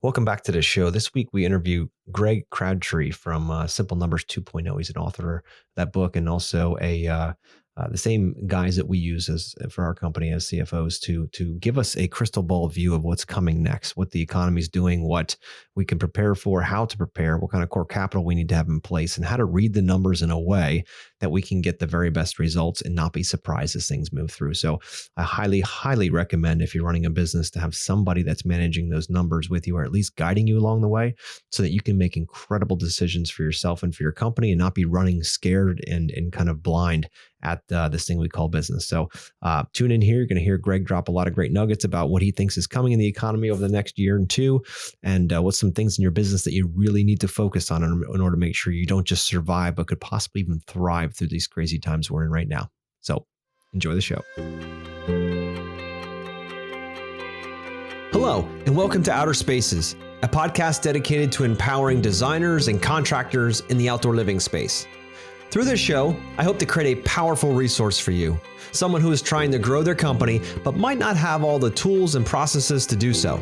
Welcome back to the show. This week we interview Greg Crabtree from Simple Numbers 2.0. He's an author of that book and also the same guys that we use as for our company as CFOs to give us a crystal ball view of what's coming next, what the economy is doing, what we can prepare for, how to prepare, what kind of core capital we need to have in place, and how to read the numbers in a way that we can get the very best results and not be surprised as things move through. So I highly, highly recommend if you're running a business to have somebody that's managing those numbers with you or at least guiding you along the way so that you can make incredible decisions for yourself and for your company and not be running scared and kind of blind at this thing we call business. So tune in here. You're going to hear Greg drop a lot of great nuggets about what he thinks is coming in the economy over the next year and two, and what's some things in your business that you really need to focus on in order to make sure you don't just survive, but could possibly even thrive through these crazy times we're in right now. So enjoy the show. Hello, and welcome to Outer Spaces, a podcast dedicated to empowering designers and contractors in the outdoor living space. Through this show, I hope to create a powerful resource for you, someone who is trying to grow their company but might not have all the tools and processes to do so.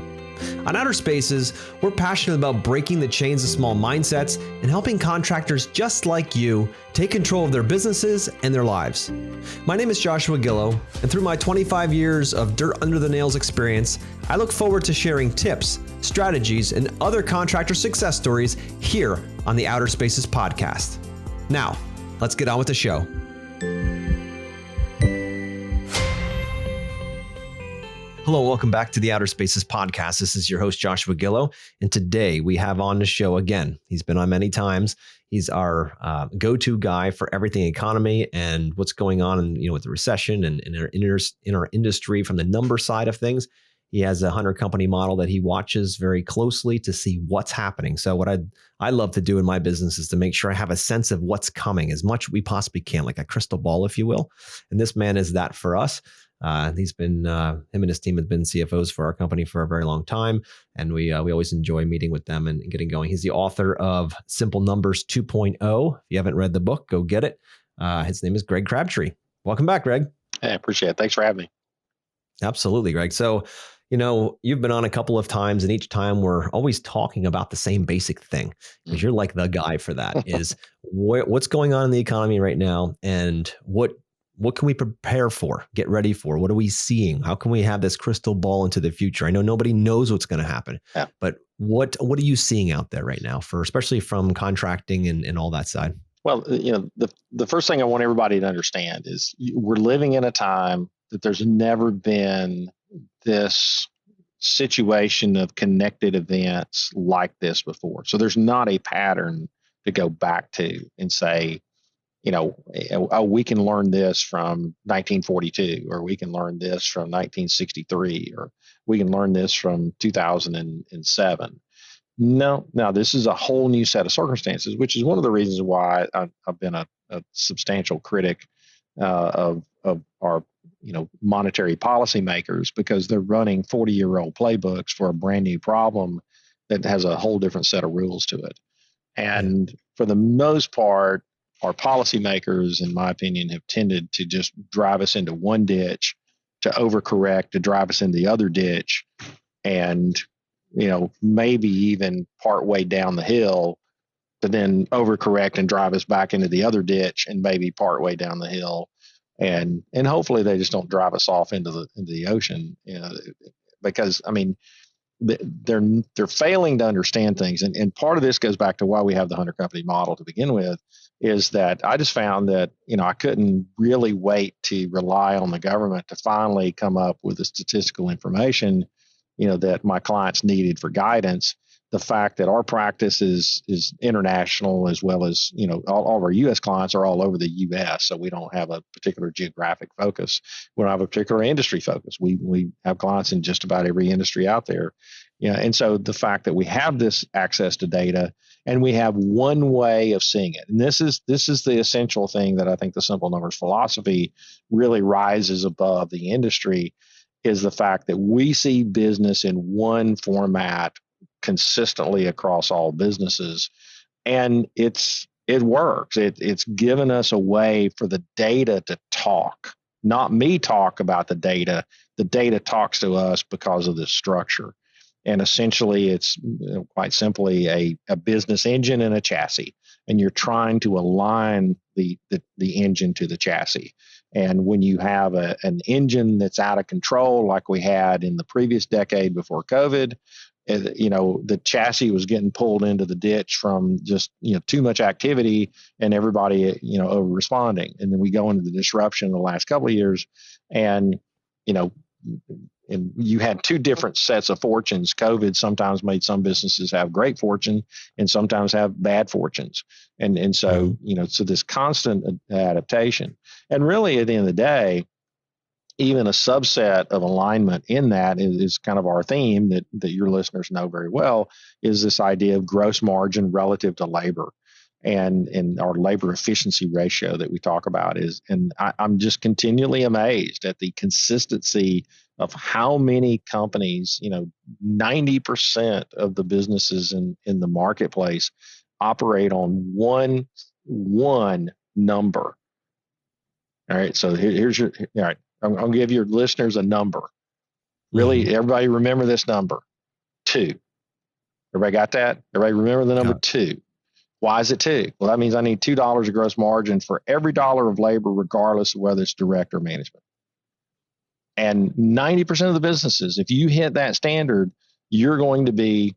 On Outer Spaces, we're passionate about breaking the chains of small mindsets and helping contractors just like you take control of their businesses and their lives. My name is Joshua Gillow, and through my 25 years of dirt under the nails experience, I look forward to sharing tips, strategies, and other contractor success stories here on the Outer Spaces podcast. Now, let's get on with the show. Hello, welcome back to the Outer Spaces podcast. This is your host, Joshua Gillow. And today we have on the show again. He's been on many times. He's our go-to guy for everything economy and what's going on with the recession and in our industry from the number side of things. He has a 100-company model that he watches very closely to see what's happening. So what I love to do in my business is to make sure I have a sense of what's coming as much as we possibly can, like a crystal ball, if you will. And this man is that for us. He's been, him and his team have been CFOs for our company for a very long time. And we always enjoy meeting with them and getting going. He's the author of Simple Numbers 2.0. If you haven't read the book, go get it. His name is Greg Crabtree. Welcome back, Greg. Hey, I appreciate it. Thanks for having me. Absolutely, Greg. So, you've been on a couple of times, and each time we're always talking about the same basic thing because you're like the guy for that is what's going on in the economy right now and what can we prepare for, get ready for? What are we seeing? How can we have this crystal ball into the future? I know nobody knows what's going to happen, but what are you seeing out there right now especially from contracting and all that side? Well, the first thing I want everybody to understand is we're living in a time that there's never been this situation of connected events like this before. So there's not a pattern to go back to and say, we can learn this from 1942, or we can learn this from 1963, or we can learn this from 2007. No, this is a whole new set of circumstances, which is one of the reasons why I've been a substantial critic of our monetary policymakers, because they're running 40-year-old playbooks for a brand new problem that has a whole different set of rules to it. And for the most part, our policymakers, in my opinion, have tended to just drive us into one ditch, to overcorrect, to drive us into the other ditch, and maybe even part way down the hill to then overcorrect and drive us back into the other ditch, and maybe part way down the hill, and hopefully they just don't drive us off into the ocean, because they're failing to understand things, and part of this goes back to why we have the 100-company model to begin with. Is that I just found that, I couldn't really wait to rely on the government to finally come up with the statistical information, that my clients needed for guidance. The fact that our practice is international, as well as, all of our U.S. clients are all over the U.S. So we don't have a particular geographic focus. We don't have a particular industry focus. We have clients in just about every industry out there. And so the fact that we have this access to data and we have one way of seeing it, and this is the essential thing that I think the Simple Numbers philosophy really rises above the industry, is the fact that we see business in one format consistently across all businesses, and it works. It's given us a way for the data to talk, not me talk about the data. The data talks to us because of this structure. And essentially, it's quite simply a business engine and a chassis. And you're trying to align the engine to the chassis. And when you have an engine that's out of control, like we had in the previous decade before COVID, the chassis was getting pulled into the ditch from just too much activity and everybody over responding. And then we go into the disruption in the last couple of years, and you know and you had two different sets of fortunes. COVID sometimes made some businesses have great fortune and sometimes have bad fortunes. And so, so this constant adaptation. And really at the end of the day, even a subset of alignment in that is kind of our theme that your listeners know very well, is this idea of gross margin relative to labor. And our labor efficiency ratio that we talk about I'm just continually amazed at the consistency of how many companies, 90% of the businesses in the marketplace operate on one number. All right. So here's all right. I'm going to give your listeners a number. Really, everybody remember this number, 2. Everybody got that? Everybody remember the number 2. Why is it 2? Well, that means I need $2 of gross margin for every dollar of labor, regardless of whether it's direct or management. And 90% of the businesses, if you hit that standard, you're going to be,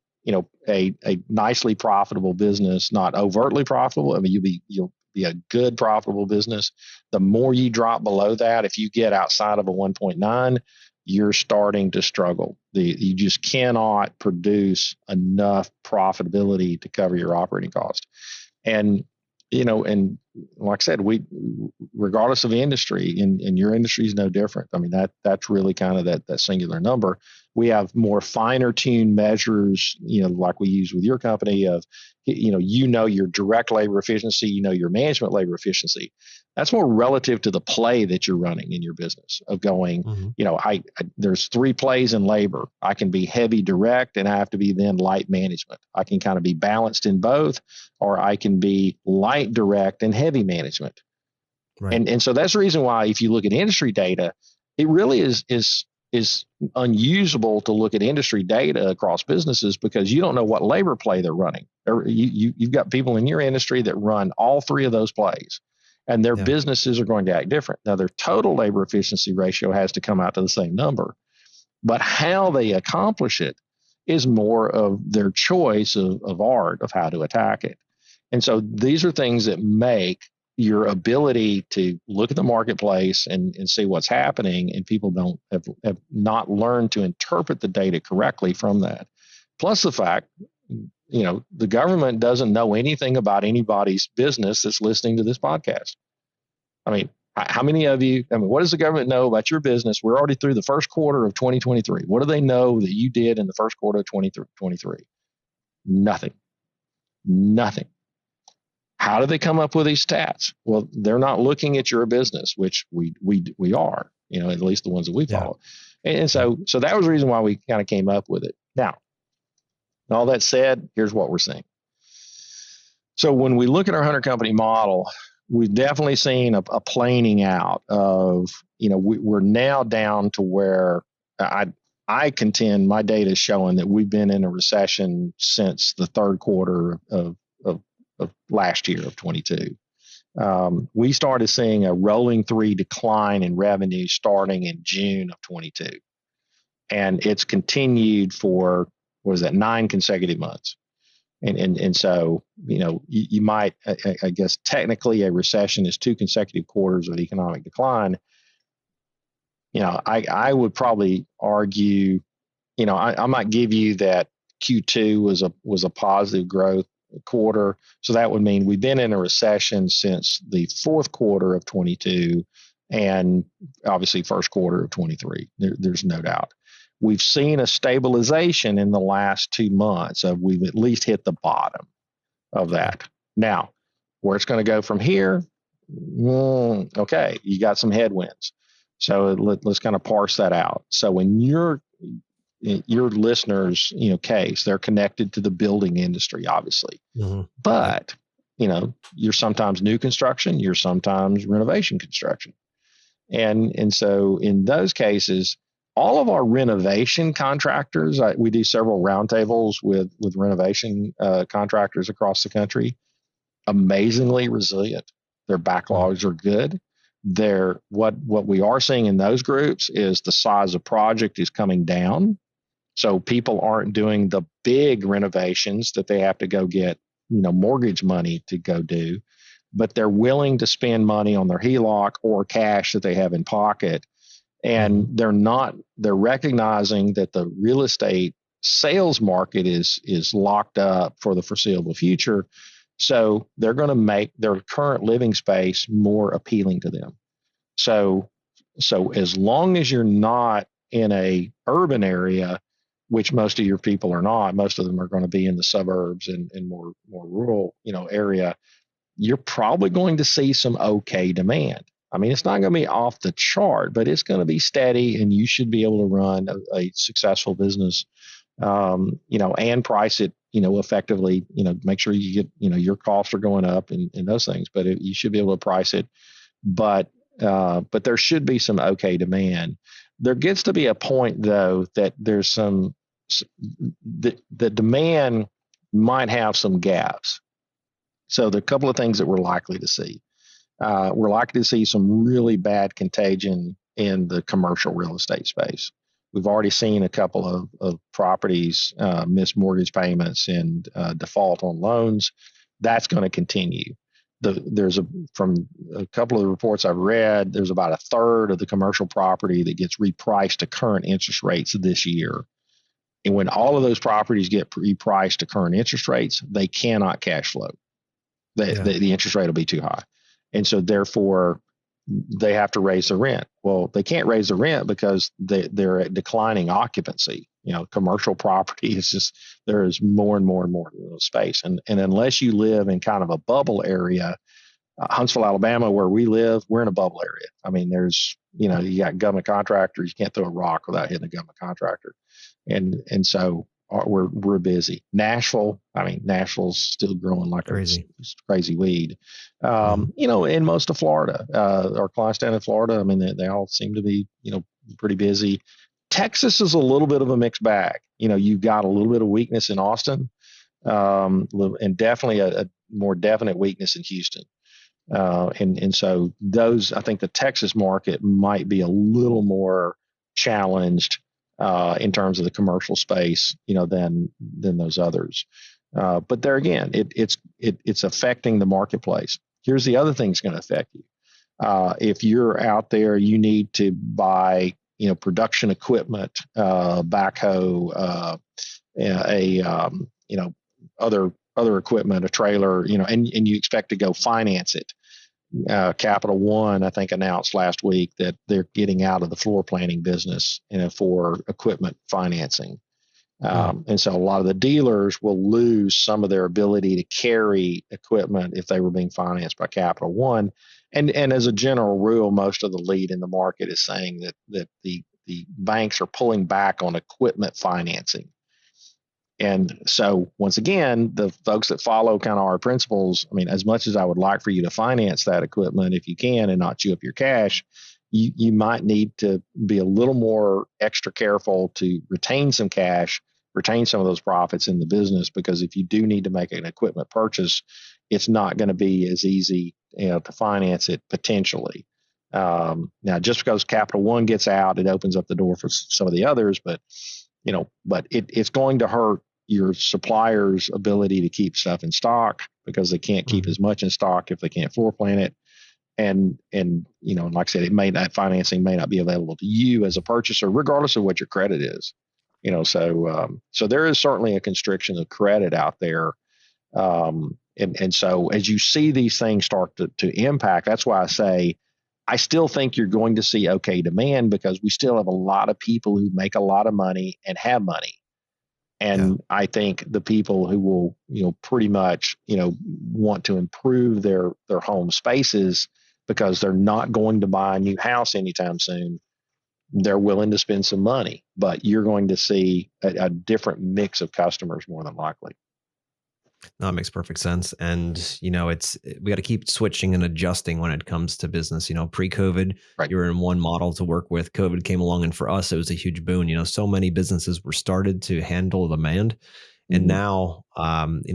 a nicely profitable business, not overtly profitable. I mean, you'll be a good profitable business. The more you drop below that, if you get outside of a 1.9, you're starting to struggle. You just cannot produce enough profitability to cover your operating cost. And and like I said, regardless of industry, and your industry is no different. I mean, that's really kind of that singular number. We have more finer tuned measures, like we use with your company of, your direct labor efficiency, your management labor efficiency. That's more relative to the play that you're running in your business of going, there's 3 plays in labor. I can be heavy direct and I have to be then light management. I can kind of be balanced in both, or I can be light direct and heavy management. Right. And so that's the reason why, if you look at industry data, it really is unusable to look at industry data across businesses, because you don't know what labor play they're running. You've got people in your industry that run all 3 of those plays, and their businesses are going to act different. Now, their total labor efficiency ratio has to come out to the same number, but how they accomplish it is more of their choice of art of how to attack it. And so these are things that make your ability to look at the marketplace and see what's happening, and people have not learned to interpret the data correctly from that. Plus the fact, the government doesn't know anything about anybody's business that's listening to this podcast. I mean, how many of you, what does the government know about your business? We're already through the first quarter of 2023. What do they know that you did in the first quarter of 2023? Nothing. How do they come up with these stats? Well, they're not looking at your business, which we are, at least the ones that we follow. And so that was the reason why we kind of came up with it. Now, all that said, here's what we're seeing. So when we look at our 100 company model, we've definitely seen a planing out of, we're now down to where I contend my data is showing that we've been in a recession since the third quarter of last year of 22. We started seeing a rolling 3 decline in revenue starting in June of 22. And it's continued for, 9 consecutive months. And so, you might, I guess, technically a recession is 2 consecutive quarters of economic decline. I would probably argue, I might give you that Q2 was a positive growth quarter. So that would mean we've been in a recession since the fourth quarter of 22 and obviously first quarter of 23. There's no doubt. We've seen a stabilization in the last 2 months. We've at least hit the bottom of that. Now, where it's going to go from here, okay, you got some headwinds. So let's kind of parse that out. So when your listeners, case, they're connected to the building industry, obviously. But, you're sometimes new construction, you're sometimes renovation construction. And so in those cases, all of our renovation contractors, we do several roundtables with renovation contractors across the country. Amazingly resilient. Their Mm. backlogs are good. What we are seeing in those groups is the size of project is coming down. So people aren't doing the big renovations that they have to go get, mortgage money to go do, but they're willing to spend money on their HELOC or cash that they have in pocket. And Mhm. they're recognizing that the real estate sales market is locked up for the foreseeable future. So they're going to make their current living space more appealing to them. So so as long as you're not in a urban area, which most of your people are not, most of them are going to be in the suburbs and more rural, area, you're probably going to see some okay demand. I mean, it's not going to be off the chart, but it's going to be steady, and you should be able to run a successful business, and price it, effectively. Make sure you get, your costs are going up and those things, but you should be able to price it. But but there should be some okay demand. There gets to be a point though that there's the demand might have some gaps. So there are a couple of things that we're likely to see. We're likely to see some really bad contagion in the commercial real estate space. We've already seen a couple of properties miss mortgage payments and default on loans. That's going to continue. From a couple of the reports I've read, there's about a third of the commercial property that gets repriced to current interest rates this year. And when all of those properties get repriced to current interest rates, they cannot cash flow. Yeah. The interest rate will be too high. And so therefore they have to raise the rent. Well, they can't raise the rent because they're at declining occupancy. Commercial property is just, there is more and more and more space. And unless you live in kind of a bubble area, Huntsville, Alabama, where we live, we're in a bubble area. I mean, you got government contractors. You can't throw a rock without hitting a government contractor. And so we're busy. Nashville, I mean, Nashville's still growing like a Crazy. crazy weed. Mhm. In most of Florida, our clients down in Florida, I mean, they all seem to be, pretty busy. Texas is a little bit of a mixed bag. You've got a little bit of weakness in Austin, and definitely a more definite weakness in Houston. And so I think the Texas market might be a little more challenged in terms of the commercial space, than those others. But there again, it's affecting the marketplace. Here's the other thing that's going to affect you. If you're out there, you need to buy, production equipment, backhoe, other equipment, a trailer, and you expect to go finance it. Capital One, I think, announced last week that they're getting out of the floor planning business, for equipment financing. Mm. And so a lot of the dealers will lose some of their ability to carry equipment if they were being financed by Capital One. And as a general rule, most of the lead in the market is saying that the banks are pulling back on equipment financing. And so once again, the folks that follow kind of our principles, I mean, as much as I would like for you to finance that equipment if you can and not chew up your cash, you might need to be a little more extra careful to retain some cash, retain some of those profits in the business, because if you do need to make an equipment purchase, it's not going to be as easy, to finance it potentially. Now, just because Capital One gets out, it opens up the door for some of the others, but it's going to hurt your supplier's ability to keep stuff in stock because they can't keep Mhm. as much in stock if they can't floor plan it. And like I said, that financing may not be available to you as a purchaser, regardless of what your credit is. So there is certainly a constriction of credit out there. And so as you see these things start to impact, that's why I say I still think you're going to see okay demand, because we still have a lot of people who make a lot of money and have money. Yeah. And I think the people who will, pretty much, want to improve their home spaces because they're not going to buy a new house anytime soon, they're willing to spend some money. But you're going to see a different mix of customers more than likely. No, it makes perfect sense. And, we got to keep switching and adjusting when it comes to business. Pre COVID, Right. you were in one model to work with. COVID came along. And for us, it was a huge boon. So many businesses were started to handle demand. And Mm-hmm. now,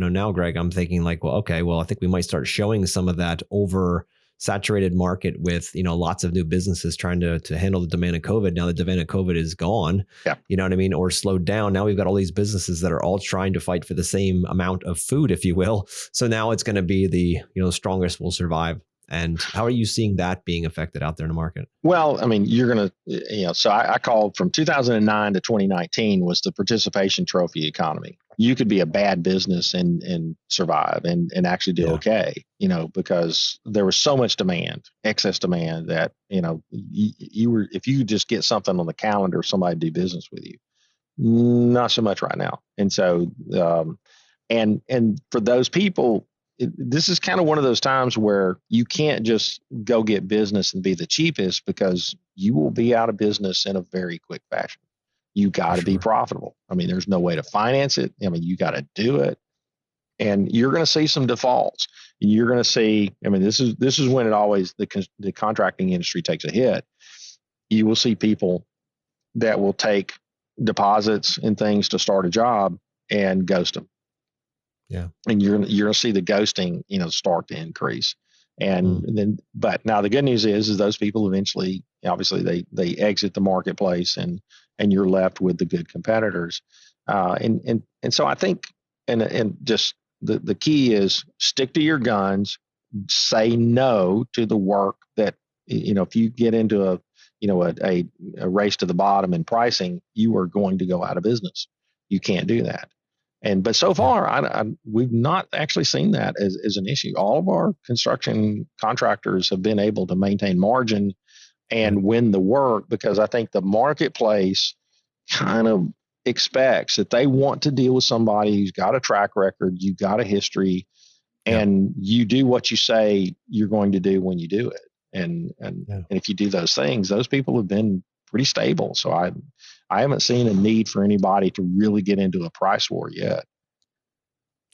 now, Greg, I'm thinking like, well, okay, well, I think we might start showing some of that over saturated market with, lots of new businesses trying to handle the demand of COVID. Now the demand of COVID is gone, Yeah. you know what I mean, or slowed down. Now we've got all these businesses that are all trying to fight for the same amount of food, if you will. So now it's going to be the strongest will survive. And how are you seeing that being affected out there in the market? Well, I mean, you're going to, so I called from 2009 to 2019 was the participation trophy economy. You could be a bad business and survive and actually do Yeah, okay, because there was so much demand, excess demand that, you were, if you could just get something on the calendar, somebody do business with you. Not so much right now. And so, and for those people, this is kind of one of those times where you can't just go get business and be the cheapest because you will be out of business in a very quick fashion. You for got to be sure. profitable. I mean, there's no way to finance it. I mean, you got to do it, and you're going to see some defaults. You're going to see. I mean, this is when it always the contracting industry takes a hit. You will see people that will take deposits and things to start a job and ghost them, Yeah. and you're going to see the ghosting start to increase. And Mm. then, but now the good news is those people eventually, obviously, they exit the marketplace, and you're left with the good competitors. And so I think, and just the key is stick to your guns, say no to the work that, if you get into a race to the bottom in pricing, you are going to go out of business. You can't do that. But so Yeah. far, we've not actually seen that as an issue. All of our construction contractors have been able to maintain margin Yeah. and win the work, because I think the marketplace kind of expects that they want to deal with somebody who's got a track record, you got a history, Yeah. and you do what you say you're going to do when you do it. Yeah. And if you do those things, those people have been pretty stable. So I haven't seen a need for anybody to really get into a price war yet.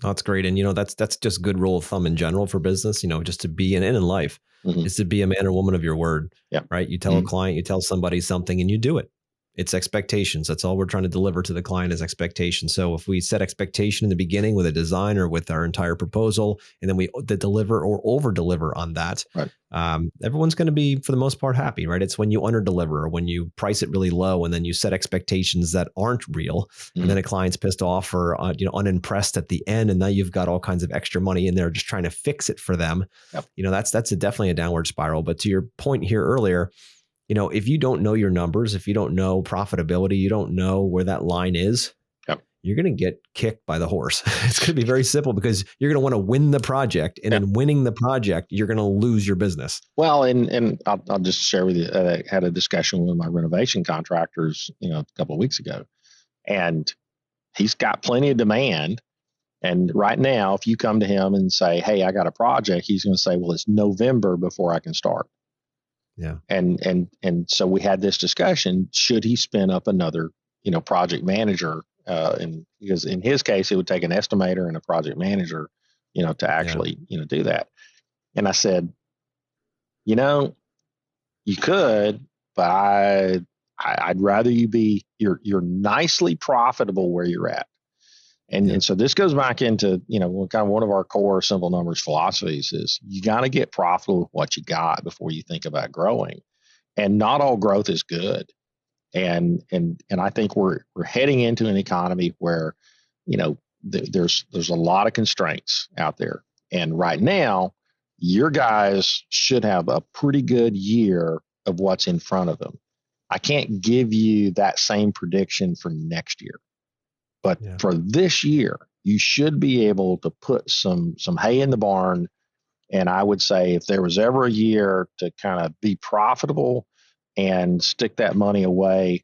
Oh, that's great. And that's just good rule of thumb in general for business, just to be in life Mm-hmm. is to be a man or woman of your word, Yeah. right? You tell a Mm-hmm. client, you tell somebody something and you do it. It's expectations. That's all we're trying to deliver to the client is expectation. So if we set expectation in the beginning with a design or with our entire proposal, and then we deliver or over deliver on that, Right. everyone's going to be, for the most part, happy, right? It's when you under deliver or when you price it really low and then you set expectations that aren't real, and Mm-hmm. then a client's pissed off or unimpressed at the end, and now you've got all kinds of extra money in there just trying to fix it for them. Yep. That's definitely a downward spiral. But to your point here earlier, if you don't know your numbers, if you don't know profitability, you don't know where that line is, Yep. you're going to get kicked by the horse. It's going to be very simple because you're going to want to win the project. And Yeah. in winning the project, you're going to lose your business. Well, and I'll just share with you. I had a discussion with my renovation contractors, a couple of weeks ago, and he's got plenty of demand. And right now, if you come to him and say, "Hey, I got a project," he's going to say, "Well, it's November before I can start." Yeah. And so we had this discussion: should he spin up another, project manager? And because in his case, it would take an estimator and a project manager, to Yeah. actually, do that. And I said, you know, you could, but I'd rather you be you're nicely profitable where you're at. Yeah. And so this goes back into, kind of one of our core simple numbers philosophies is you got to get profitable with what you got before you think about growing. And not all growth is good. And I think we're heading into an economy where, there's a lot of constraints out there. And right now, your guys should have a pretty good year of what's in front of them. I can't give you that same prediction for next year, but Yeah. for this year, you should be able to put some hay in the barn. And I would say if there was ever a year to kind of be profitable and stick that money away,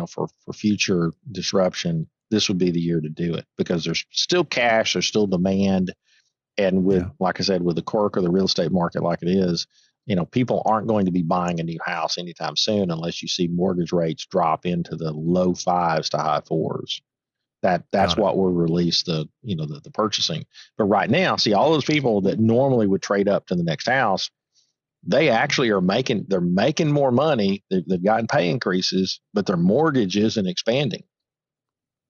for future disruption, this would be the year to do it, because there's still cash, there's still demand, and with, Yeah. like I said, with the quirk of the real estate market like it is, people aren't going to be buying a new house anytime soon unless you see mortgage rates drop into the low fives to high fours. That's Got it. what will release the purchasing. But right now, see, all those people that normally would trade up to the next house, they actually they're making more money. They've gotten pay increases, but their mortgage isn't expanding.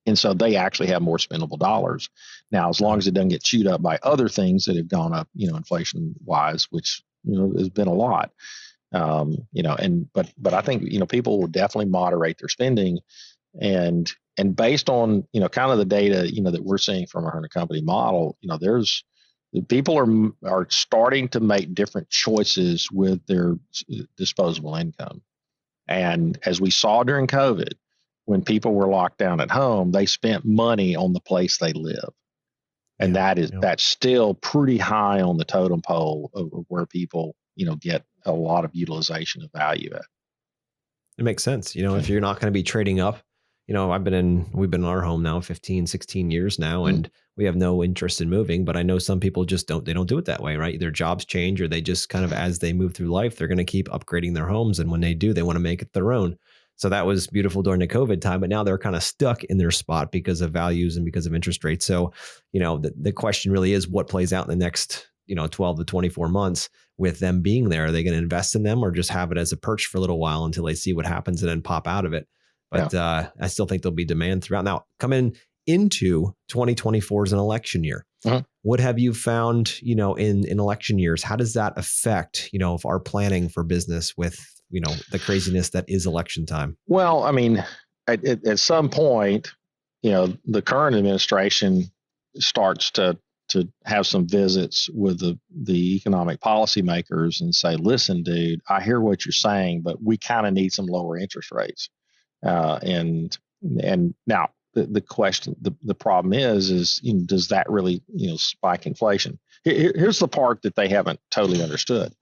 And so they actually have more spendable dollars. Now, as long Got as it. it doesn't get chewed up by other things that have gone up, inflation wise, which, has been a lot. But I think, people will definitely moderate their spending, and based on, kind of the data, that we're seeing from our company model, there's people are starting to make different choices with their disposable income. And as we saw during COVID, when people were locked down at home, they spent money on the place they live. And Yeah. Yeah. that's still pretty high on the totem pole of where people, get a lot of utilization of value at. It makes sense. If you're not going to be trading up, we've been in our home now 15, 16 years now, Mm-hmm. and we have no interest in moving, but I know some people just they don't do it that way, right? Their jobs change or they just kind of, as they move through life, they're going to keep upgrading their homes. And when they do, they want to make it their own. So that was beautiful during the COVID time, but now they're kind of stuck in their spot because of values and because of interest rates. So, the question really is what plays out in the next, 12 to 24 months with them being there. Are they going to invest in them or just have it as a perch for a little while until they see what happens and then pop out of it? Yeah. But I still think there'll be demand throughout. Now, coming into 2024 is an election year. Mhm. What have you found, in election years? How does that affect, of our planning for business with, the craziness that is election time? Well, I mean, at some point, the current administration starts to have some visits with the economic policymakers and say, listen, dude, I hear what you're saying, but we kind of need some lower interest rates. And now the question, the problem is, does that really, spike inflation? Here's the part that they haven't totally understood.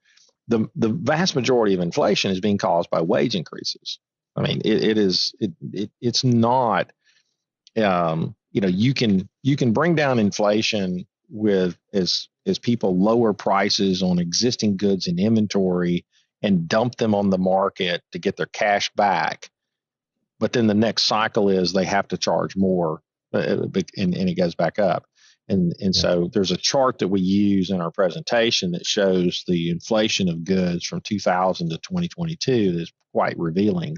The vast majority of inflation is being caused by wage increases. I mean, it's not, you can bring down inflation with as people lower prices on existing goods and inventory and dump them on the market to get their cash back. But then the next cycle is they have to charge more, and it goes back up. And Yeah. so there's a chart that we use in our presentation that shows the inflation of goods from 2000 to 2022 that's quite revealing.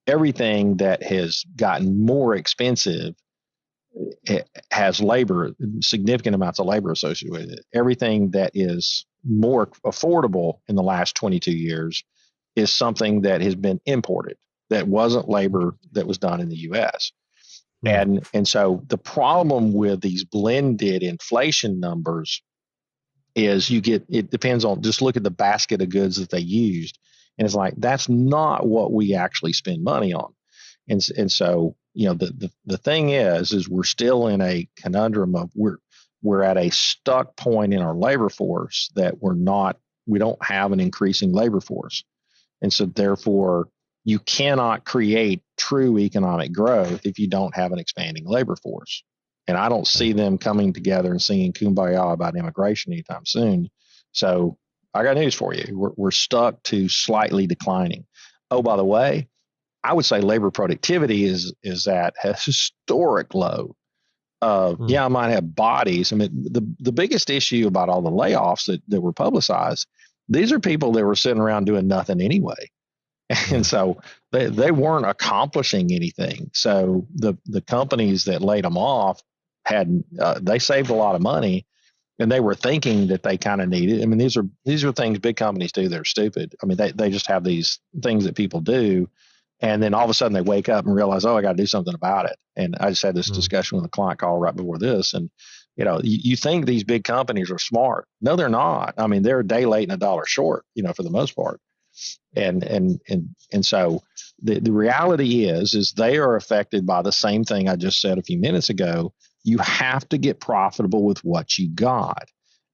Everything that has gotten more expensive, it has significant amounts of labor associated with it. Everything that is more affordable in the last 22 years is something that has been imported, that wasn't labor that was done in the US. Hmm. And so the problem with these blended inflation numbers is it depends on, just look at the basket of goods that they used. And it's like, that's not what we actually spend money on. And so, the thing is we're still in a conundrum of we're at a stuck point in our labor force that we don't have an increasing labor force. And so therefore you cannot create true economic growth if you don't have an expanding labor force. And I don't see Right. them coming together and singing kumbaya about immigration anytime soon. So I got news for you. We're stuck to slightly declining. Oh, by the way, I would say labor productivity is at a historic low. Hmm. Yeah, I might have bodies. I mean, the biggest issue about all the layoffs that were publicized, these are people that were sitting around doing nothing anyway. And Yeah. so they weren't accomplishing anything. So the companies that laid them off they saved a lot of money, and they were thinking that they kind of needed. I mean, these are things big companies do. They're stupid. I mean, they just have these things that people do, and then all of a sudden they wake up and realize, oh, I got to do something about it. And I just had this Hmm. discussion with a client call right before this, and you think these big companies are smart. No, they're not. I mean, they're a day late and a dollar short, for the most part. And so the reality is they are affected by the same thing I just said a few minutes ago. You have to get profitable with what you got.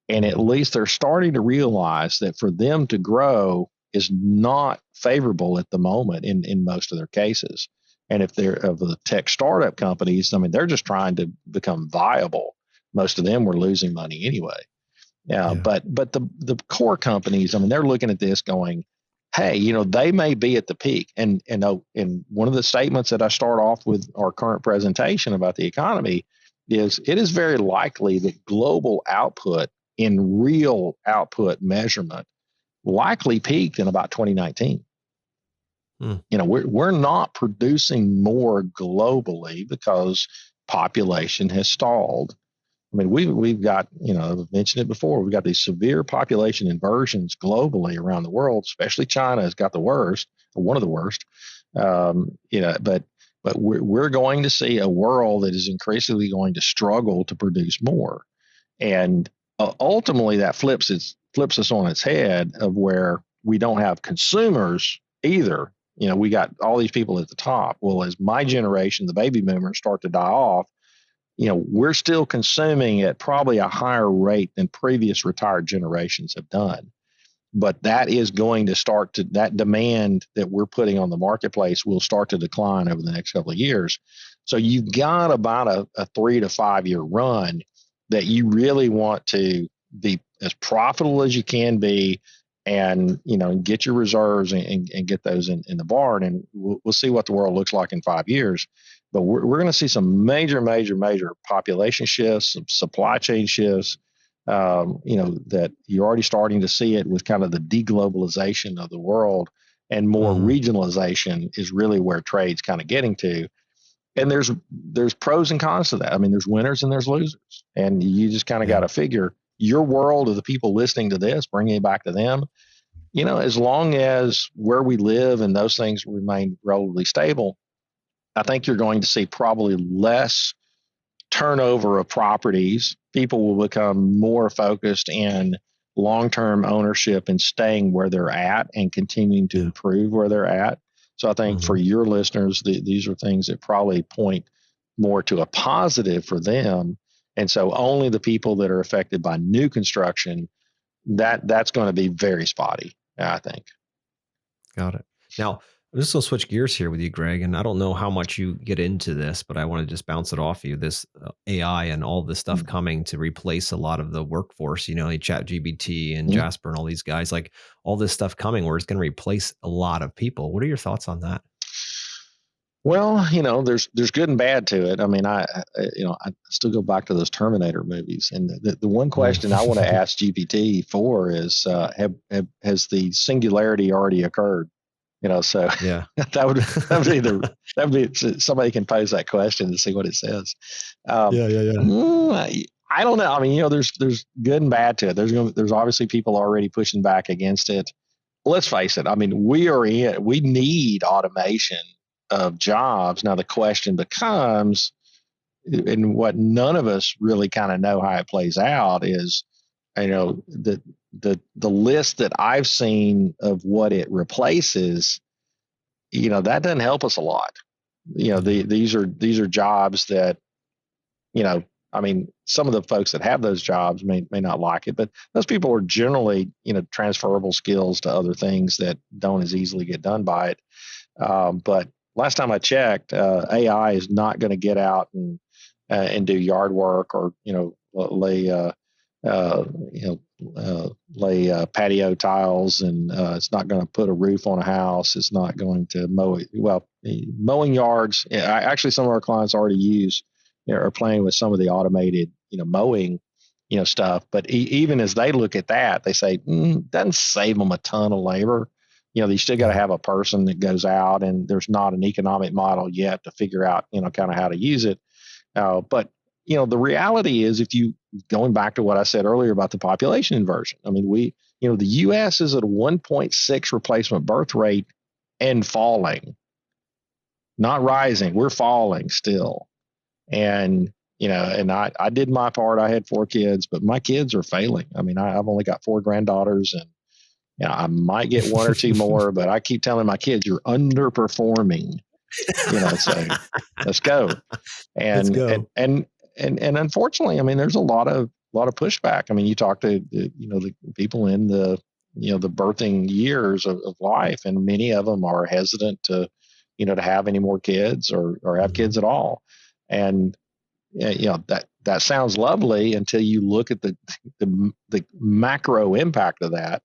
And at Hmm. least they're starting to realize that for them to grow is not favorable at the moment in most of their cases. And if they're of the tech startup companies, I mean, they're just trying to become viable. Most of them were losing money anyway. Yeah. But the core companies, I mean, they're looking at this going, hey, they may be at the peak. And one of the statements that I start off with our current presentation about the economy is it is very likely that global output in real output measurement likely peaked in about 2019. Hmm. We're not producing more globally because population has stalled. I mean, we've got, I've mentioned it before, we've got these severe population inversions globally around the world, especially China has got the worst, or one of the worst. But we're going to see a world that is increasingly going to struggle to produce more. And ultimately that flips us on its head of where we don't have consumers either. We got all these people at the top. Well, as my generation, the baby boomers, start to die off, we're still consuming at probably a higher rate than previous retired generations have done. But that is going to that demand that we're putting on the marketplace will start to decline over the next couple of years. So you've got about a 3 to 5 year run that you really want to be as profitable as you can be, and get your reserves and get those in the barn, and we'll see what the world looks like in 5 years. But we're going to see some major population shifts, some supply chain shifts. That you're already starting to see it with kind of the deglobalization of the world, and more Mm-hmm. regionalization is really where trade's kind of getting to. And there's pros and cons to that. I mean, there's winners and there's losers, and you just kind of got Yeah. to figure your world of the people listening to this, bringing it back to them. As long as where we live and those things remain relatively stable, I think you're going to see probably less turnover of properties. People will become more focused in long-term ownership and staying where they're at and continuing to Yeah. improve where they're at. So I think for Mm-hmm. your listeners, these are things that probably point more to a positive for them. And so only the people that are affected by new construction, that's going to be very spotty, I think. Got it. Now, I'm just going to switch gears here with you, Greg. And I don't know how much you get into this, but I want to just bounce it off you. This AI and all this stuff coming to replace a lot of the workforce, like Chat GBT and Mm-hmm. Jasper and all these guys, like all this stuff coming where it's going to replace a lot of people. What are your thoughts on that? Well, there's good and bad to it. I mean, I still go back to those Terminator movies, and the one question I want to Mm. ask GPT for is, has the singularity already occurred? So Yeah. that would be somebody can pose that question and see what it says. Um, Yeah. Yeah. Yeah. I don't know. I mean, there's good and bad to it. There's obviously people already pushing back against it. Let's face it. I mean, we need automation of jobs. Now the question becomes, and what none of us really kind of know how it plays out is, the list that I've seen of what it replaces, that doesn't help us a lot. Yeah. These are jobs that, you know, I mean, some of the folks that have those jobs may not like it, but those people are generally, transferable skills to other things that don't as easily get done by it. But last time I checked, AI is not going to get out and do yard work, or lay uh, lay patio tiles, and it's not going to put a roof on a house. It's not going to mow it. Well, mowing yards. Actually, some of our clients already are playing with some of the automated mowing stuff. But even as they look at that, they say doesn't save them a ton of labor. You still got to Yeah. have a person that goes out, and there's not an economic model yet to figure out kind of how to use it. But the reality is, if you going back to what I said earlier about the population inversion, I mean, the U.S. is at a 1.6 replacement birth rate and falling, not rising. We're falling still, and and I did my part. I had 4 kids, but my kids are failing. I mean, I've only got 4 granddaughters, and I might get one or two more, but I keep telling my kids, you're underperforming. So let's go. Let's and and go. and and unfortunately, I mean, there's a lot of pushback. I mean, you talk to the people in the birthing years of life, and many of them are hesitant to have any more kids, or have Hmm. kids at all. And that sounds lovely until you look at the macro impact of that.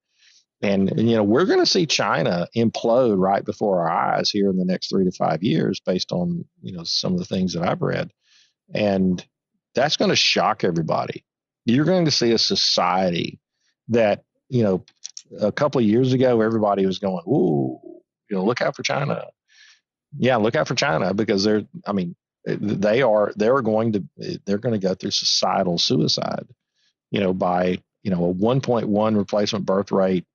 And we're going to see China implode right before our eyes here in the next 3 to 5 years, based on some of the things that I've read, and that's going to shock everybody. You're going to see a society that a couple of years ago everybody was going, "Ooh, look out for China." Yeah, look out for China, because I mean, they're going to go through societal suicide. By a 1.1 replacement birth rate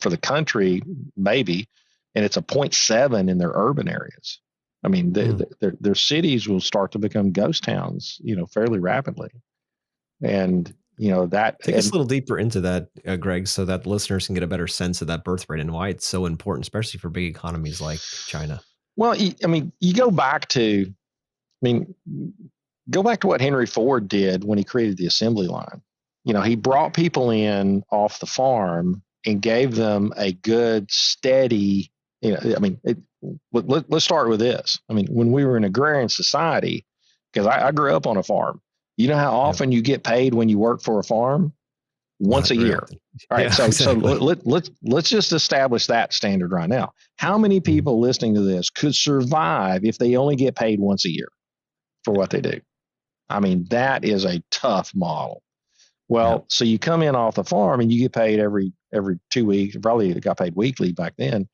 for the country, maybe, and it's a zero 0.7 in their urban areas. I mean, their cities will start to become ghost towns, fairly rapidly. And that, Take us a and little deeper into that, Greg, so that listeners can get a better sense of that birth rate and why it's so important, especially for big economies like China. well, I mean, you go back to, I mean, go back to what Henry Ford did when he created the assembly line. He brought people in off the farm and gave them a good, steady, I mean, let's start with this. I mean, when we were an agrarian society, because I grew up on a farm, you know how Yep. often you get paid when you work for a farm? Once Not a very year. often. All right. Yeah, So exactly. let's just establish that standard right now. How many Mhm. people listening to this could survive if they only get paid once a year for Yeah. what they do? I mean, that is a tough model. Yeah. Well, so you come in off the farm and you get paid every 2 weeks. Probably got paid weekly back then.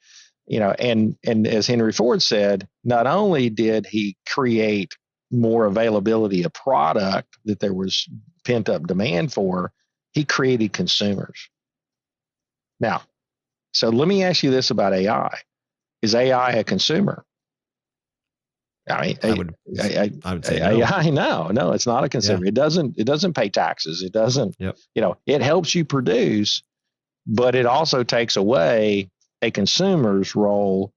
And as Henry Ford said, not only did he create more availability of product that there was pent up demand for, he created consumers. Now, so let me ask you this about AI: is AI a consumer? I mean, I would I would say no. AI, no, it's not a Yeah. consumer. It doesn't pay taxes. It doesn't, Yep. it helps you produce, but it also takes away a consumer's role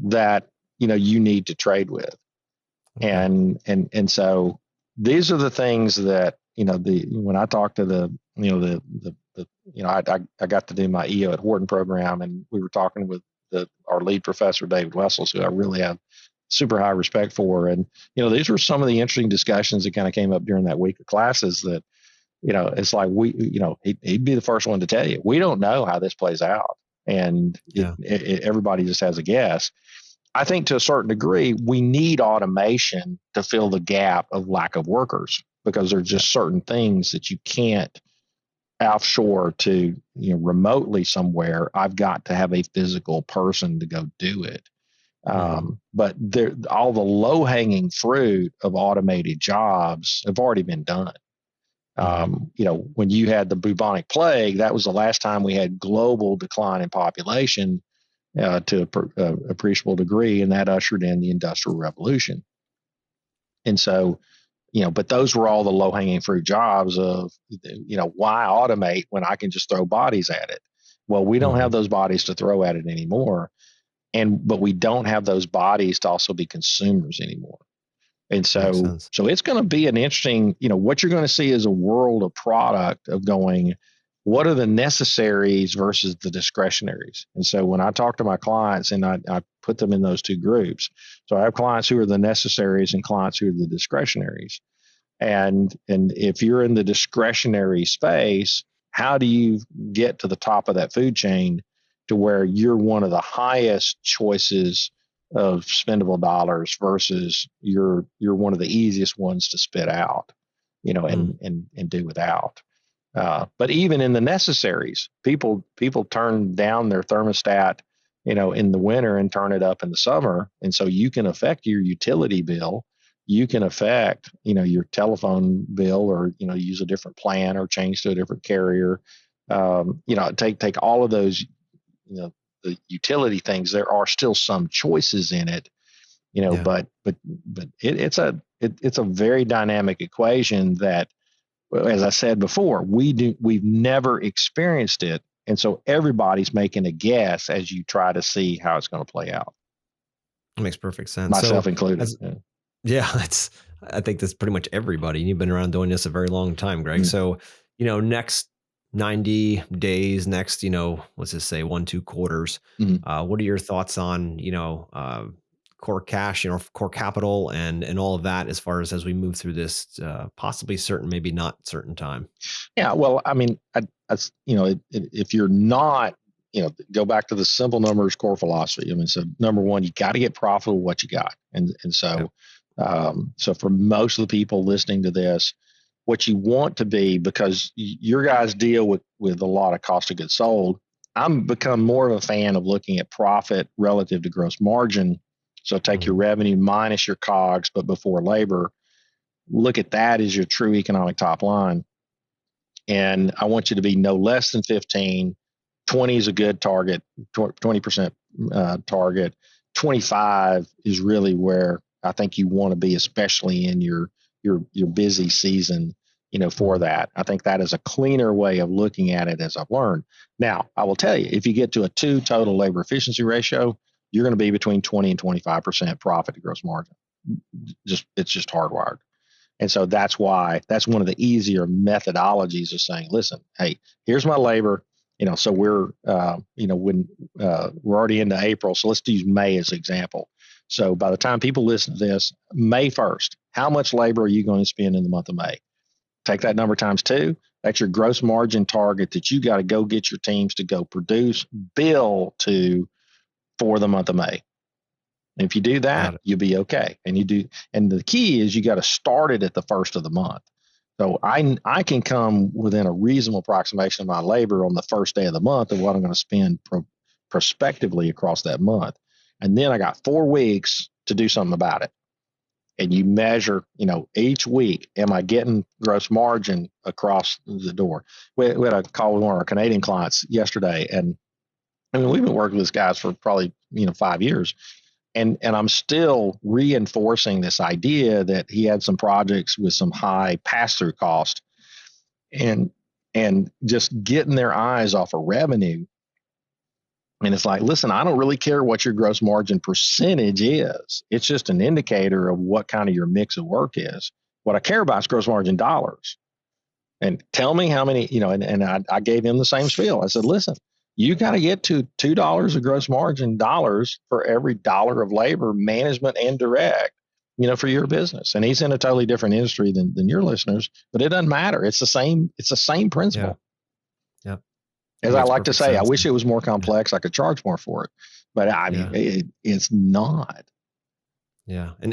that you need to trade with. Okay. And so these are the things that the when I talk to I got to do my EO at Wharton program, and we were talking with our lead professor David Wessels, who I really have super high respect for. And these were some of the interesting discussions that kind of came up during that week of classes. That it's like he'd be the first one to tell you, we don't know how this plays out, and Yeah. everybody just has a guess. I think to a certain degree, we need automation to fill the gap of lack of workers, because there's Yeah. just certain things that you can't offshore to remotely somewhere. I've got to have a physical person to go do it. Mhm. But all the low hanging fruit of automated jobs have already been done. Mhm. When you had the bubonic plague, that was the last time we had global decline in population to appreciable degree, and that ushered in the Industrial Revolution. And so, but those were all the low hanging fruit jobs of, why automate when I can just throw bodies at it? Well, we don't have Mhm. those bodies to throw at it anymore, but we don't have those bodies to also be consumers anymore. And Makes so, sense. so it's going to be an interesting, what you're going to see is a world of product of going, what are the necessaries versus the discretionaries? And so when I talk to my clients, and I put them in those two groups. So I have clients who are the necessaries and clients who are the discretionaries. And if you're in the discretionary space, how do you get to the top of that food chain to where you're one of the highest choices of spendable dollars versus you're one of the easiest ones to spit out, Mm. and do without. But even in the necessaries, people turn down their thermostat, in the winter and turn it up in the summer, and so you can affect your utility bill. You can affect, your telephone bill, or use a different plan or change to a different carrier. Take all of those, the utility things. There are still some choices in it, Yeah. but it's a very dynamic equation that, well, as I said before, we've never experienced it, and so everybody's making a guess as you try to see how it's going to play out, That makes perfect sense. myself So included. as Yeah. yeah, that's I think that's pretty much everybody. You've been around doing this a very long time, Greg. Mm. So, next 90 days, let's just say 1, 2 quarters. Mm. What are your thoughts on, core cash, core capital, and all of that as we move through this possibly certain, maybe not certain time. Yeah, well, I mean, if you're not, go back to the simple numbers core philosophy. I mean, so number one, you got to get profitable what you got, and Yep. so for most of the people listening to this, what you want to be, because your guys deal with a lot of cost of goods sold. I'm become more of a fan of looking at profit relative to gross margin. So take your Mhm. revenue minus your COGS, but before labor. Look at that as your true economic top line. And I want you to be no less than 15. 20 is a good target, 20% target. 25 is really where I think you want to be, especially in your busy season, for Mhm. that. I think that is a cleaner way of looking at it, as I've learned. Now, I will tell you, if you get to a 2 total labor efficiency ratio, you're going to be between 20 and 25% profit to gross margin. It's just hardwired. And so that's one of the easier methodologies of saying, listen, hey, here's my labor. So when we're already into April, so let's use May as an example. So by the time people listen to this, May 1st, how much labor are you going to spend in the month of May? Take that number times 2. That's your gross margin target that you got to go get your teams to go produce, bill to for the month of May. And if you do Got that, it. you'll be okay. And the key is you got to start it at the first of the month. So I can come within a reasonable approximation of my labor on the first day of the month of what I'm going to spend prospectively across that month. And then I got 4 weeks to do something about it. And you measure, each week, am I getting gross margin across the door? We had a call with one of our Canadian clients yesterday, and I mean, we've been working with these guys for probably, 5 years. And I'm still reinforcing this idea that he had some projects with some high pass-through cost, and just getting their eyes off of revenue. And it's like, listen, I don't really care what your gross margin percentage is. It's just an indicator of what kind of your mix of work is. What I care about is gross margin dollars. And tell me how many, and I gave him the same spiel. I said, listen, you got to get to $2 of gross margin dollars for every dollar of labor, management and direct, for your business. And he's in a totally different industry than your listeners, but it doesn't matter. It's the same Yeah. principle. Yep. It As I makes like to perfect say, I sense. wish it was more Yeah. complex. I could charge more for it, but I mean, Yeah. it's not. Yeah, and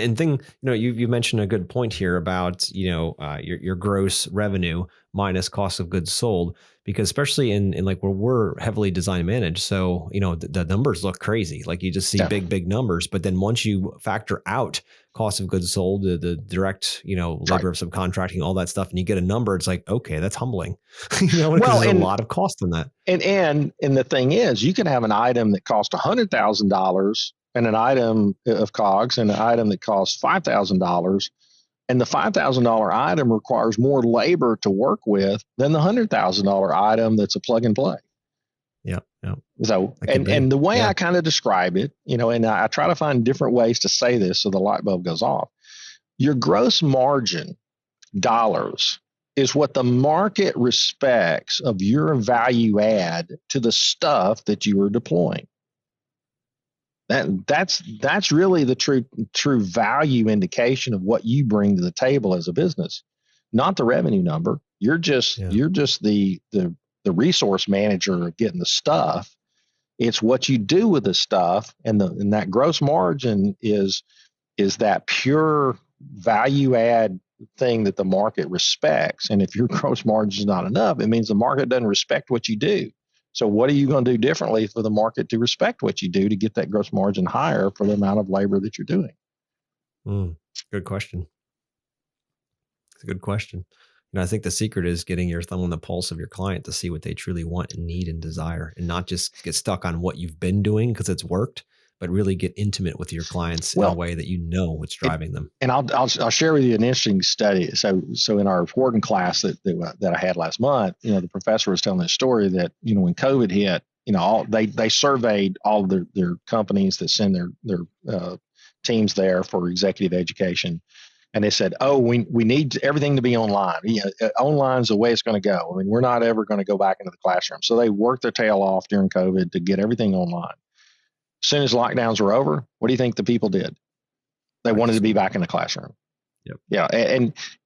you mentioned a good point here about your gross revenue minus cost of goods sold, because especially in like where we're heavily design managed, so the numbers look crazy, like you just see Yeah. big numbers, but then once you factor out cost of goods sold, the direct That's right. labor of subcontracting, all that stuff, and you get a number, it's like, okay, that's humbling, because Well, there's a lot of cost in that. and the thing is, you can have an item that costs $100,000 and an item of COGS and an item that costs $5,000, and the $5,000 item requires more labor to work with than the $100,000 item that's a plug and play. Yeah, yeah, So, that could be. and the way Yeah, I kind of describe it, and I try to find different ways to say this so the light bulb goes off. Your gross margin dollars is what the market respects of your value add to the stuff that you are deploying. That's really the true value indication of what you bring to the table as a business, not the revenue number. You're just yeah. you're just the resource manager of getting the stuff. It's what you do with the stuff, and that gross margin is that pure value add thing that the market respects. And if your gross margin is not enough, it means the market doesn't respect what you do. So what are you going to do differently for the market to respect what you do to get that gross margin higher for the amount of labor that you're doing? Mm, good question. It's a good question. I think the secret is getting your thumb on the pulse of your client to see what they truly want and need and desire, and not just get stuck on what you've been doing because it's worked, but really get intimate with your clients in a Well, way that what's it, driving them. and I'll share with you an interesting study. So in our reporting class that I had last month, the professor was telling this story that when COVID hit, they surveyed all of their companies that send their teams there for executive education, and they said, oh, we need everything to be online. Online is the way it's going to go. I mean, we're not ever going to go back into the classroom. So they worked their tail off during COVID to get everything online. As soon as lockdowns were over, what do you think the people did? They Back to wanted to be school. back in the classroom. Yep. Yeah,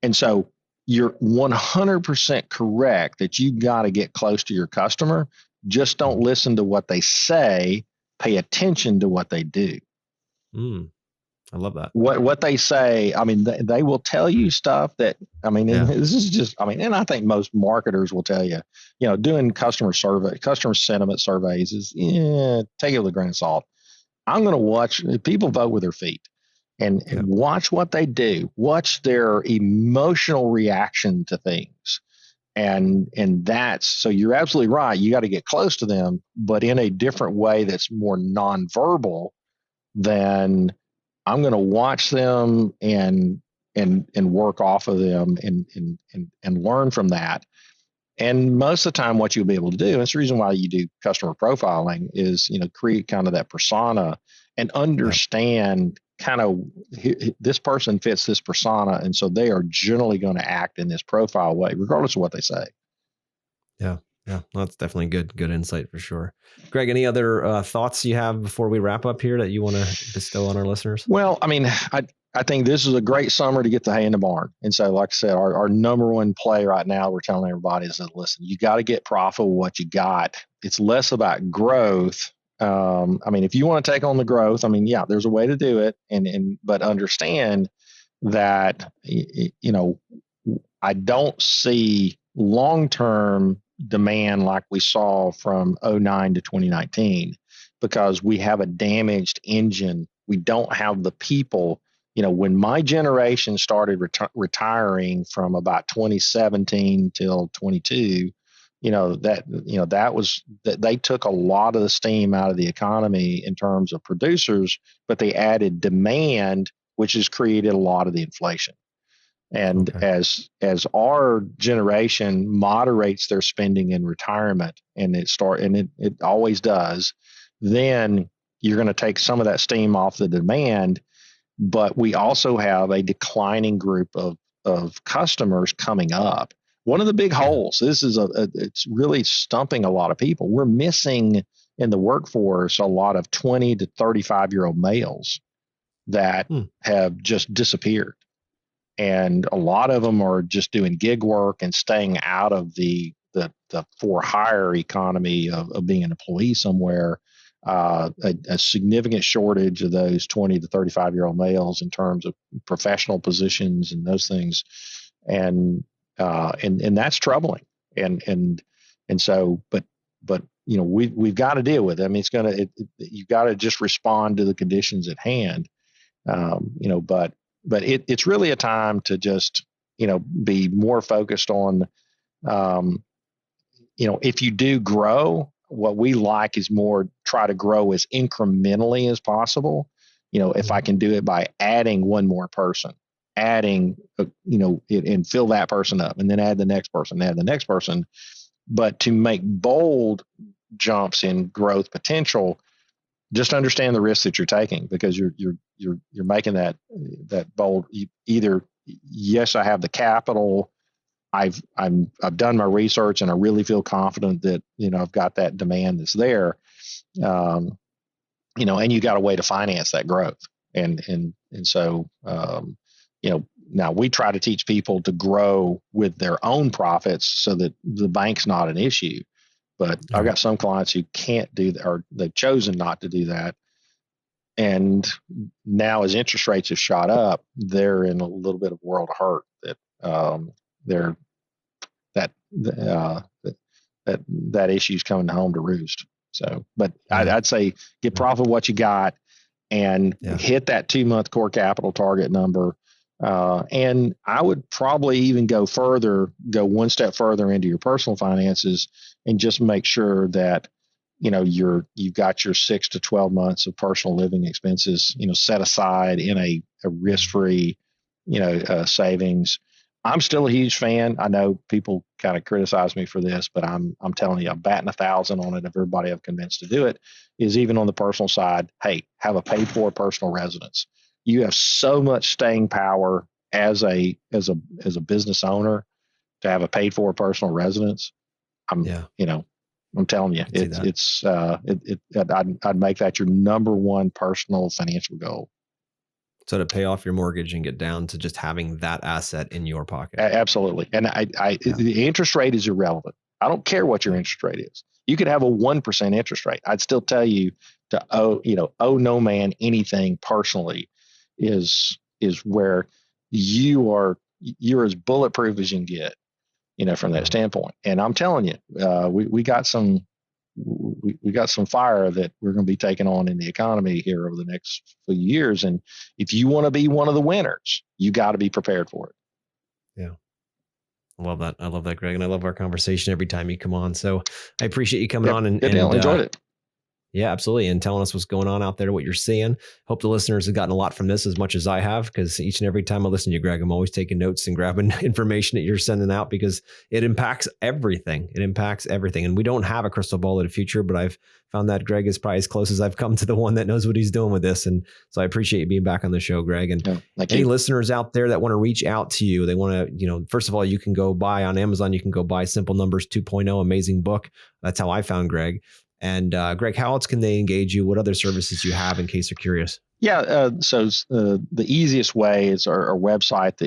and so you're 100% correct that you got to get close to your customer. Just don't Mhm. listen to what they say. Pay attention to what they do. Mm, I love that. What they say, I mean, they will tell you stuff that, I mean, and Yeah. this is just, I mean, and I think most marketers will tell you, doing customer sentiment surveys is, yeah, take it with a grain of salt. I'm going to watch people vote with their feet and Yeah. watch what they do, watch their emotional reaction to things. And that's, so you're absolutely right. You got to get close to them, but in a different way that's more nonverbal than I'm going to watch them and work off of them and learn from that. And most of the time, what you'll be able to do, and it's the reason why you do customer profiling, is create kind of that persona and Yeah. understand kind of this person fits this persona, and so they are generally going to act in this profile way, regardless of what they say. Yeah. Yeah. Well, that's definitely good insight for sure. Greg, any other thoughts you have before we wrap up here that you want to bestow on our listeners? Well, I mean, I think this is a great summer to get the hay in the barn. And so, like I said, our number one play right now, we're telling everybody is that, listen, you got to get profitable with what you got. It's less about growth. I mean, if you want to take on the growth, I mean, yeah, there's a way to do it. But understand that, I don't see long-term demand like we saw from '09 to 2019 because we have a damaged engine. We don't have the people. When my generation started retiring from about 2017 till 22, that was that they took a lot of the steam out of the economy in terms of producers, but they added demand, which has created a lot of the inflation. And Okay. as our generation moderates their spending in retirement, and it always does, then you're going to take some of that steam off the demand. But we also have a declining group of customers coming up. One of the big Yeah. holes. This is it's really stumping a lot of people. We're missing in the workforce a lot of 20 to 35-year-old males that Hmm. have just disappeared, and a lot of them are just doing gig work and staying out of the for hire economy of being an employee somewhere. A significant shortage of those 20 to 35-year-old males in terms of professional positions and those things, and and that's troubling. And so, but we've got to deal with it. I mean, you've got to just respond to the conditions at hand. But it's really a time to just be more focused on, um, if you do grow, what we like is more try to grow as incrementally as possible. If I Mhm. can do it by adding one more person, adding and fill that person up, and then add the next person, add the next person. But to make bold jumps in growth potential, just understand the risks that you're taking, because you're making that bold. Either, yes, I have the capital, I've done my research, and I really feel confident that I've got that demand that's there, um, and you got a way to finance that growth. And so, now we try to teach people to grow with their own profits so that the bank's not an issue. But I've Right. got some clients who can't do that, or they've chosen not to do that. And now, as interest rates have shot up, they're in a little bit of a world of hurt. They're that uh, that issue's coming home to roost. So, but Yeah. I'd say get Yeah. profit what you got and Yeah. hit that 2-month core capital target number. And I would probably even go one step further into your personal finances and just make sure that you've got your 6 to 12 months of personal living expenses set aside in a risk Mhm. free savings. I'm still a huge fan. I know people kind of criticize me for this, but I'm telling you, I'm batting 1,000 on it. If everybody I've convinced to do it is, even on the personal side, hey, have a paid for personal residence. You have so much staying power as a business owner to have a paid for personal residence. I'm Yeah. you know I'm telling you, I can see that. I'd make that your number one personal financial goal. So to pay off your mortgage and get down to just having that asset in your pocket. Absolutely. And the interest rate is irrelevant. I don't care what your interest rate is. You could have a 1% interest rate. I'd still tell you to owe no man anything personally is where you're as bulletproof as you can get, from that standpoint. And I'm telling you, we got some fire that we're going to be taking on in the economy here over the next few years. And if you want to be one of the winners, you got to be prepared for it. Yeah. I love that. I love that, Greg. And I love our conversation every time you come on. So I appreciate you coming on and enjoyed it. Yeah, absolutely. And telling us what's going on out there, what you're seeing. Hope the listeners have gotten a lot from this as much as I have, because each and every time I listen to you, Greg, I'm always taking notes and grabbing information that you're sending out, because it impacts everything. It impacts everything. And we don't have a crystal ball of the future, but I've found that Greg is probably as close as I've come to the one that knows what he's doing with this. And so I appreciate you being back on the show, Greg. And any listeners out there that want to reach out to you, they want to, first of all, you can go buy on Amazon. You can go buy Simple Numbers 2.0, amazing book. That's how I found Greg. And Greg, how else can they engage you? What other services you have in case they're curious? Yeah, so the easiest way is our website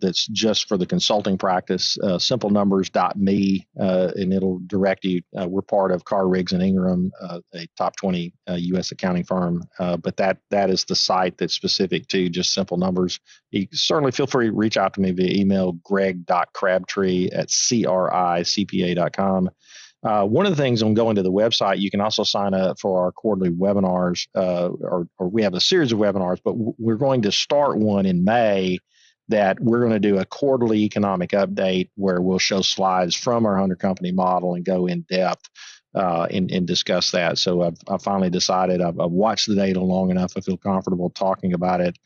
that's just for the consulting practice, simplenumbers.me, and it'll direct you. We're part of Carr, Riggs and Ingram, a top 20 U.S. accounting firm, but that is the site that's specific to just Simple Numbers. You certainly feel free to reach out to me via email, greg.crabtree@cricpa.com. One of the things on going to the website, you can also sign up for our quarterly webinars, or we have a series of webinars, but we're going to start one in May that we're going to do a quarterly economic update where we'll show slides from our 100 company model and go in depth and discuss that. So I've finally decided I've watched the data long enough. I feel comfortable talking about it,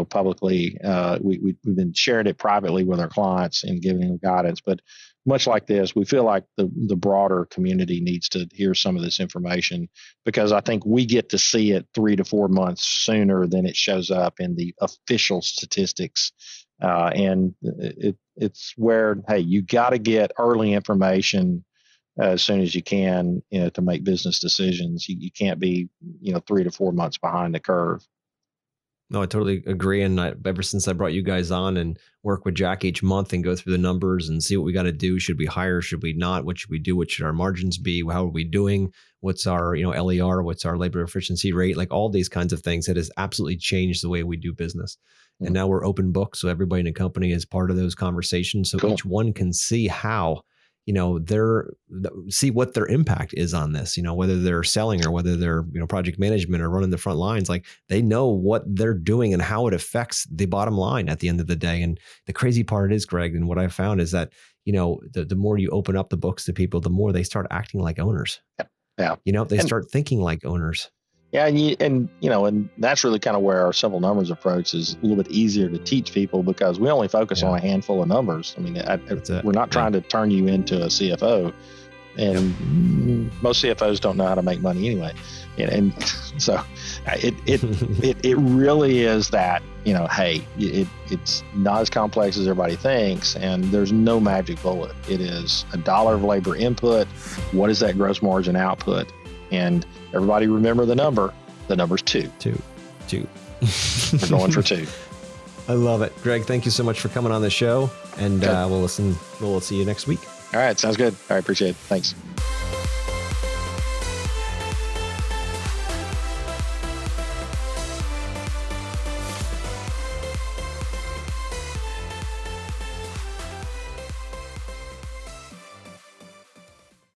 publicly. We've been sharing it privately with our clients and giving them guidance, but much like this, we feel like the broader community needs to hear some of this information, because I think we get to see it 3 to 4 months sooner than it shows up in the official statistics. And it's where, hey, you got to get early information as soon as you can, to make business decisions. You can't be, 3 to 4 months behind the curve. No, I totally agree. And ever since I brought you guys on and work with Jack each month and go through the numbers and see what we got to do, should we hire, should we not, what should we do, what should our margins be, how are we doing, what's our LER, what's our labor efficiency rate, like all these kinds of things, it has absolutely changed the way we do business. Mm-hmm. And now we're open book, so everybody in the company is part of those conversations, so cool. Each one can see how see what their impact is on this, whether they're selling or whether they're, project management or running the front lines, like they know what they're doing and how it affects the bottom line at the end of the day. And the crazy part is, Greg, and what I found is that, the more you open up the books to people, the more they start acting like owners. Yeah. They start thinking like owners. Yeah, and that's really kind of where our simple numbers approach is a little bit easier to teach people, because we only focus on a handful of numbers. I mean, we're not trying to turn you into a CFO, and most CFOs don't know how to make money anyway. And so it really is that, hey, it's not as complex as everybody thinks, and there's no magic bullet. It is $1 of labor input. What is that gross margin output? And everybody remember the number. The number's 2. 2. We're going for 2. I love it. Greg, thank you so much for coming on the show. And we'll see you next week. All right. Sounds good. All right. Appreciate it. Thanks.